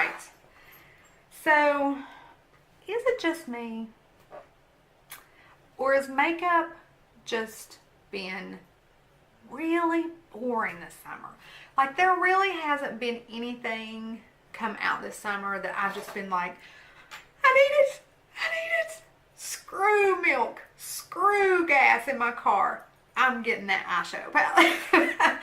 right. So, is it just me? Or has makeup just been really boring this summer? Like, there really hasn't been anything come out this summer that I've just been like, I need it. I need it. Screw milk. Screw gas in my car. I'm getting that eyeshadow palette.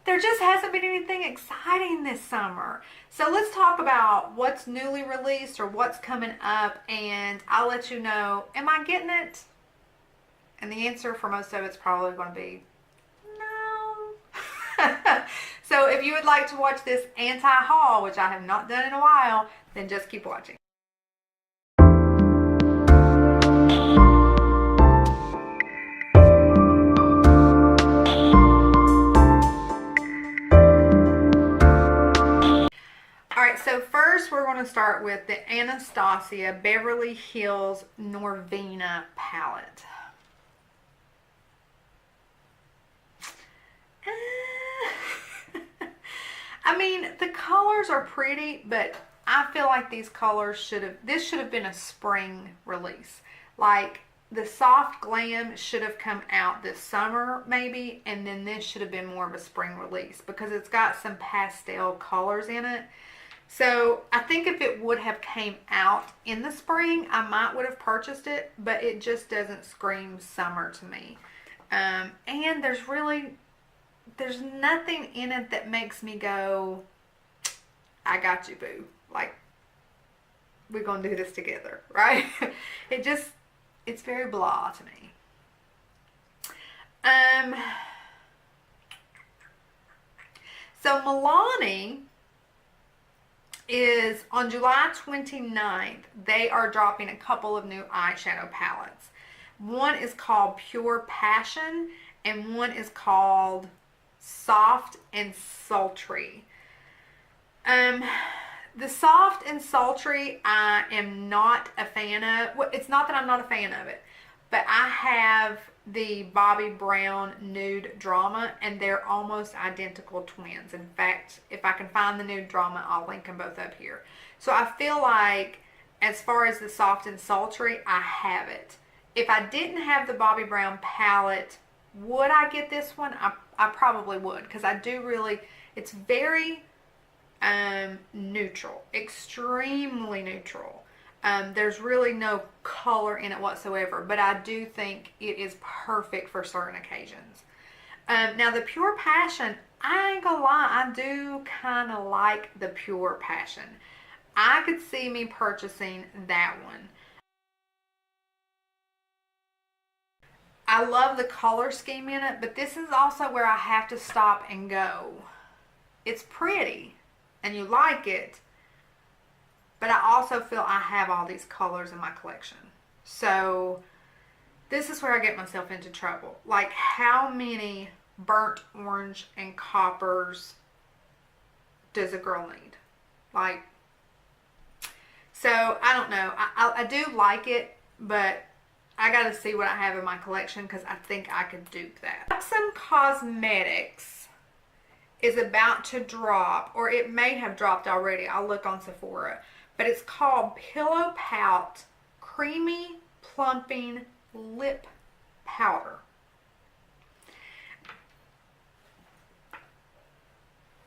There just hasn't been anything exciting this summer. So let's talk about what's newly released or what's coming up, and I'll let you know, am I getting it? And the answer for most of it's probably going to be no. So if you would like to watch this anti-haul, which I have not done in a while, then just keep watching. So first we're going to start with the Anastasia Beverly Hills Norvina palette. I mean, the colors are pretty, but I feel like these colors this should have been a spring release. Like, the soft glam should have come out this summer maybe, and then this should have been more of a spring release because it's got some pastel colors in it. So I think if it would have came out in the spring, I might would have purchased it, but it just doesn't scream summer to me. And there's nothing in it that makes me go, I got you, boo. Like, we're going to do this together, right? It's very blah to me. So Milani is on July 29th, they are dropping a couple of new eyeshadow palettes. One is called Pure Passion and one is called Soft and Sultry. The Soft and Sultry I am not a fan of. Well, it's not that I'm not a fan of it, but I have the Bobbi Brown Nude Drama, and they're almost identical twins. In fact, if I can find the Nude Drama, I'll link them both up here. So I feel like, as far as the Soft and Sultry, I have it. If I didn't have the Bobbi Brown palette, would I get this one? I probably would, because I do really, it's very neutral, extremely neutral. There's really no color in it whatsoever, but I do think it is perfect for certain occasions. Now the Pure Passion, I ain't gonna lie, I do kind of like the Pure Passion. I could see me purchasing that one. I love the color scheme in it, but this is also where I have to stop and go, it's pretty and you like it, but I also feel I have all these colors in my collection. So this is where I get myself into trouble. Like, how many burnt orange and coppers does a girl need? Like, so I don't know. I do like it, but I got to see what I have in my collection because I think I could dupe that. Some Cosmetics is about to drop, or it may have dropped already. I'll look on Sephora. But it's called Pillow Pout Creamy Plumping Lip Powder.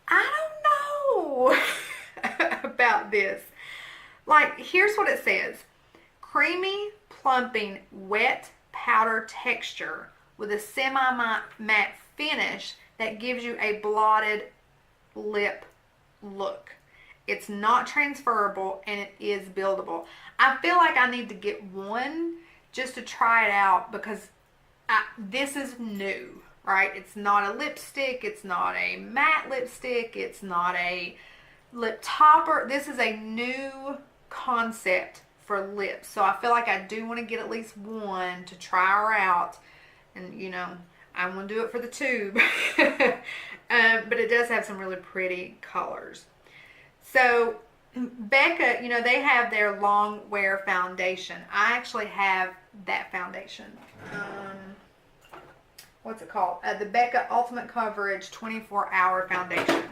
I don't know about this. Like, here's what it says. Creamy, plumping, wet powder texture with a semi-matte finish that gives you a blotted lip look. It's not transferable and it is buildable. I feel like I need to get one just to try it out because this is new, right? It's not a lipstick. It's not a matte lipstick. It's not a lip topper. This is a new concept for lips. So I feel like I do want to get at least one to try her out. And, you know, I want to do it for the tube. But it does have some really pretty colors. So Becca, you know, they have their long wear foundation. I actually have that foundation. What's it called? The Becca Ultimate Coverage 24-Hour Foundation.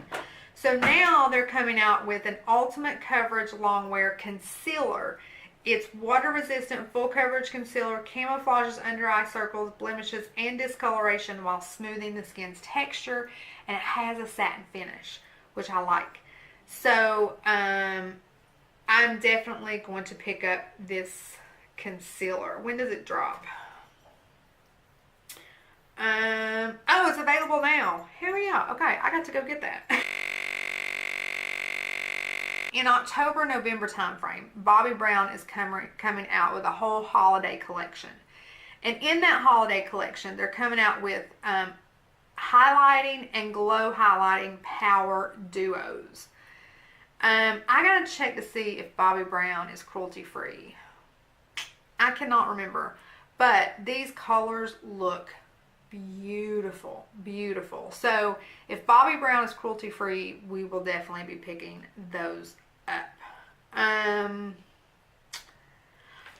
So now they're coming out with an ultimate coverage longwear concealer. It's water resistant, full coverage concealer, camouflages under eye circles, blemishes, and discoloration while smoothing the skin's texture, and it has a satin finish, which I like. So I'm definitely going to pick up this concealer. When does it drop? Oh, it's available now. Hell yeah. Okay, I got to go get that. In October, November timeframe, Bobbi Brown is coming out with a whole holiday collection. And in that holiday collection, they're coming out with highlighting and glow highlighting power duos. I gotta check to see if Bobbi Brown is cruelty free. I cannot remember, but these colors look beautiful, beautiful. So if Bobbi Brown is cruelty free, we will definitely be picking those up.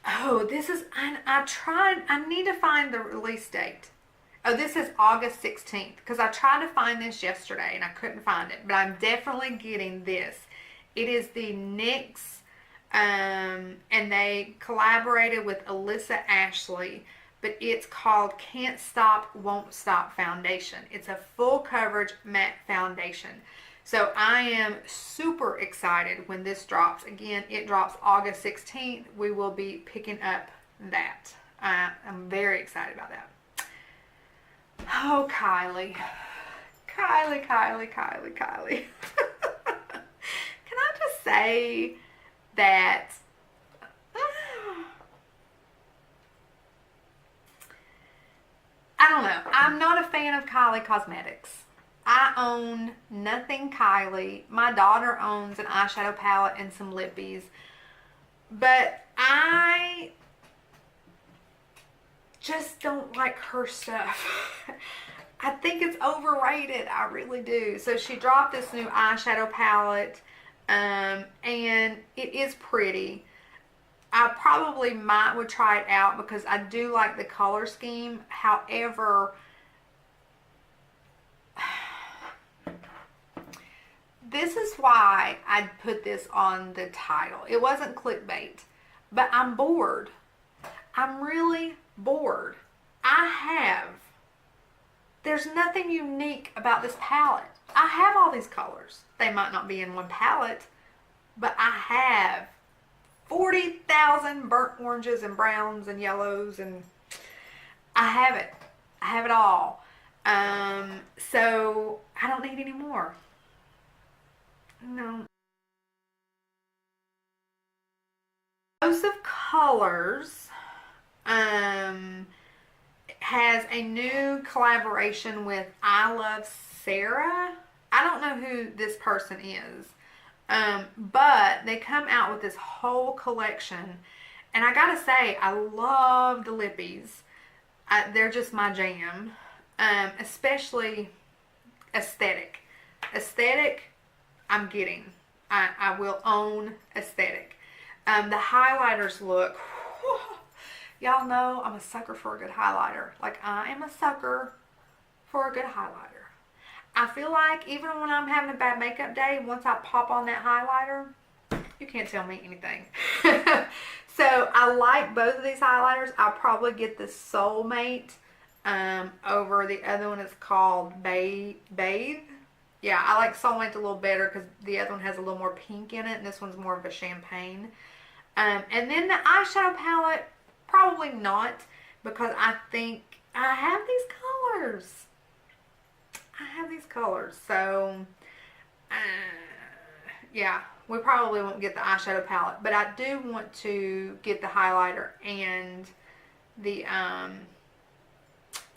Oh, this is, I need to find the release date. Oh, this is August 16th, because I tried to find this yesterday and I couldn't find it, but I'm definitely getting this. It is the NYX, and they collaborated with Alyssa Ashley, but it's called Can't Stop, Won't Stop Foundation. It's a full coverage matte foundation. So I am super excited when this drops. Again, it drops August 16th. We will be picking up that. I'm very excited about that. Oh, Kylie. Kylie. Can I just say that I don't know. I'm not a fan of Kylie Cosmetics. I own nothing Kylie. My daughter owns an eyeshadow palette and some lippies. But I just don't like her stuff. I think it's overrated. I really do. So she dropped this new eyeshadow palette. And it is pretty. I probably would try it out because I do like the color scheme. However, this is why I put this on the title. It wasn't clickbait, but I'm bored. I'm really bored. There's nothing unique about this palette. I have all these colors. They might not be in one palette, but I have 40,000 burnt oranges and browns and yellows, and I have it. I have it all. So I don't need any more. No. House of Colors has a new collaboration with I Love Sarah. I don't know who this person is. But they come out with this whole collection. And I gotta say, I love the lippies. They're just my jam. Especially aesthetic. Aesthetic, I'm getting. I will own aesthetic. The highlighters look, y'all know I'm a sucker for a good highlighter. Like, I am a sucker for a good highlighter. I feel like even when I'm having a bad makeup day, once I pop on that highlighter, you can't tell me anything. So I like both of these highlighters. I'll probably get the Soulmate over the other one. It's called Bathe. Yeah, I like Soulmate a little better because the other one has a little more pink in it, and this one's more of a champagne. And then the eyeshadow palette, probably not, because I think I have these colors. So yeah, we probably won't get the eyeshadow palette, but I do want to get the highlighter and the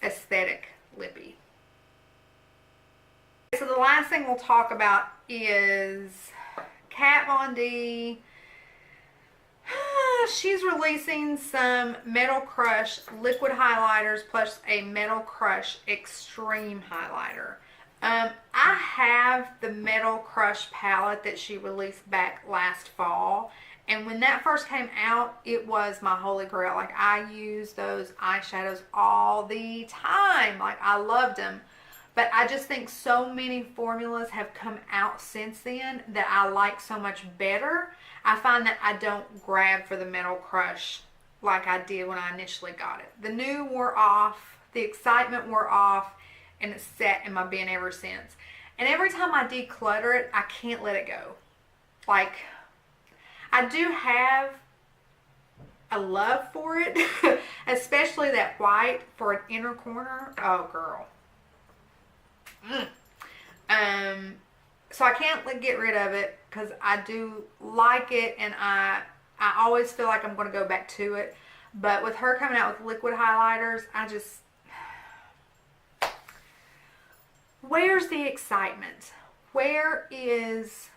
aesthetic lippy. So the last thing we'll talk about is Kat Von D. She's releasing some Metal Crush liquid highlighters plus a Metal Crush extreme highlighter. I have the Metal Crush palette that she released back last fall, and when that first came out, it was my holy grail. Like, I use those eyeshadows all the time. Like, I loved them. But I just think so many formulas have come out since then that I like so much better. I find that I don't grab for the Metal Crush like I did when I initially got it. The new wore off, the excitement wore off, and it's sat in my bin ever since. And every time I declutter it, I can't let it go. Like, I do have a love for it, especially that white for an inner corner. Oh, girl. So I can't get rid of it because I do like it, and I always feel like I'm going to go back to it. But with her coming out with liquid highlighters, I just... Where's the excitement? Where is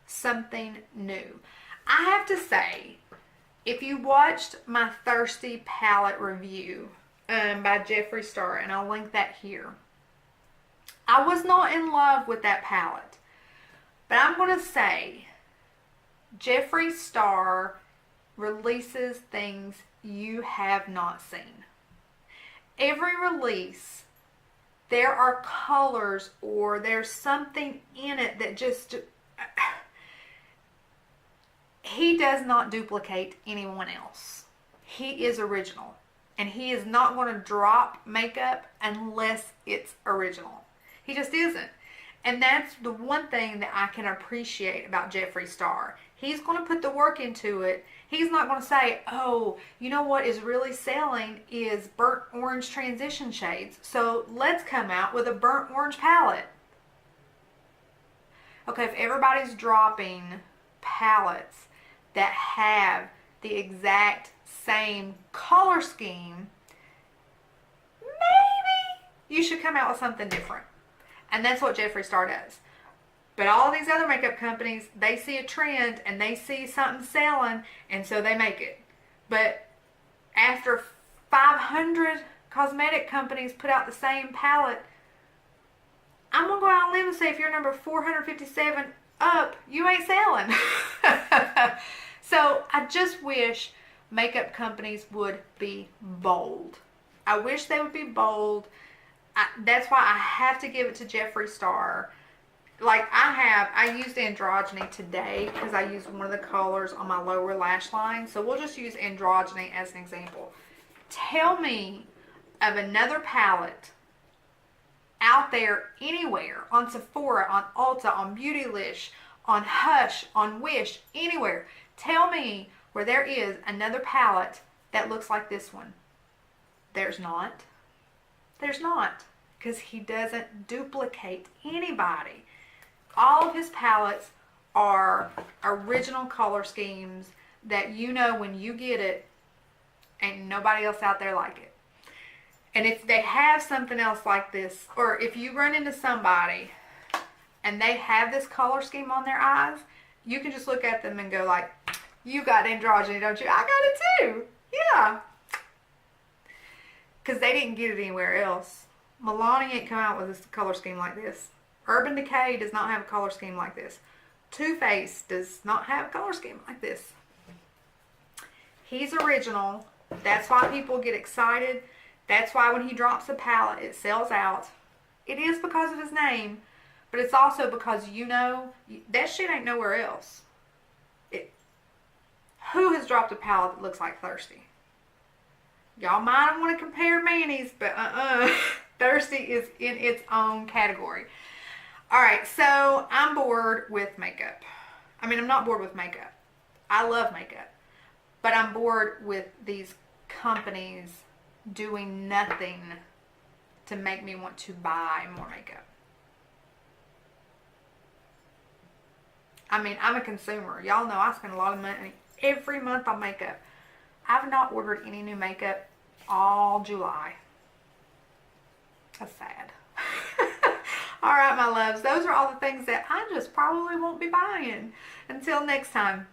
something new? I have to say, if you watched my Thirsty palette review by Jeffree Star, and I'll link that here, I was not in love with that palette. But I'm going to say, Jeffree Star releases things you have not seen. Every release, there are colors or there's something in it that just... He does not duplicate anyone else. He is original. And he is not going to drop makeup unless it's original. He just isn't. And that's the one thing that I can appreciate about Jeffree Star. He's going to put the work into it. He's not going to say, oh, you know what is really selling is burnt orange transition shades, so let's come out with a burnt orange palette. Okay, if everybody's dropping palettes that have the exact same color scheme, maybe you should come out with something different. And that's what Jeffree Star does. But all these other makeup companies, they see a trend and they see something selling, and so they make it. But after 500 cosmetic companies put out the same palette, I'm going to go out on a limb and say if you're number 457 up, you ain't selling. So I just wish makeup companies would be bold. I wish they would be bold. That's why I have to give it to Jeffree Star. Like I used Androgyny today because I used one of the colors on my lower lash line. So we'll just use Androgyny as an example. Tell me of another palette out there anywhere, on Sephora, on Ulta, on Beautylish, on Hush, on Wish, anywhere. Tell me where there is another palette that looks like this one. There's not. There's not, because he doesn't duplicate anybody. All of his palettes are original color schemes that you know when you get it, ain't nobody else out there like it. And if they have something else like this, or if you run into somebody and they have this color scheme on their eyes, you can just look at them and go like, you got Androgyny, don't you? I got it too. Yeah. Because they didn't get it anywhere else. Milani ain't come out with a color scheme like this. Urban Decay does not have a color scheme like this. Too Faced does not have a color scheme like this. He's original. That's why people get excited. That's why when he drops a palette, it sells out. It is because of his name, but it's also because you know that shit ain't nowhere else. Who has dropped a palette that looks like Thirsty? Y'all might want to compare Manny's, but Thirsty is in its own category. Alright, so I'm bored with makeup. I mean, I'm not bored with makeup. I love makeup. But I'm bored with these companies doing nothing to make me want to buy more makeup. I mean, I'm a consumer. Y'all know I spend a lot of money every month on makeup. I've not ordered any new makeup all July. That's sad. Alright, my loves. Those are all the things that I just probably won't be buying. Until next time.